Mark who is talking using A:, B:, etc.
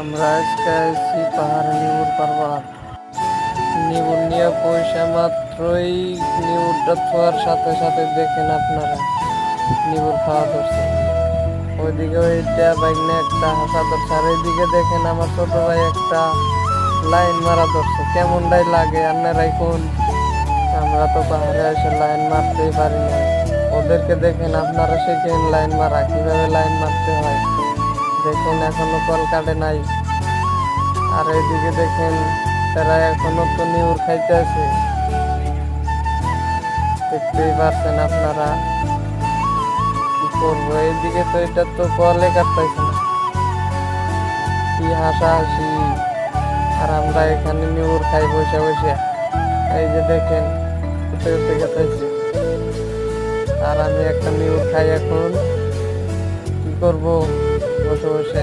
A: আমরা আজকে আছি পাহাড়ে নিউর পারবার নিউর নিয়ে পয়সা মাত্রই নিউরটা ছোঁয়ার সাথে সাথে দেখেন আপনারা নিউর খাওয়া ধরছে। ওইদিকে ওইটা বাইকনে একটা হাসা ধরছে, আর এইদিকে দেখেন আমার ছোট ভাই একটা লাইন মারা ধরছে। কেমনটাই লাগে আপনারাই কোন। আমরা তো পাহাড়ে এসে লাইন মারতেই পারি না। ওদেরকে দেখেন আপনারা শেখেন লাইন মারা, কিভাবে লাইন মারতে হয়। দেখেন এখনো কল কাটে নাই। আর এইদিকে দেখেন তারা এখনো তো নিউর খাইতে আছে, দেখতেই পারছেন আপনারা। কি করবো, এইদিকে তো এটা তো কলে কাটতেছে না, কি হাসাহাসি। আর আমরা এখানে নিউর খাই বসে বসে। এই যে দেখেন উঠে উঠে গেছে। আর আমি একটা নিউর খাই এখন, কি করবো বসে বসে।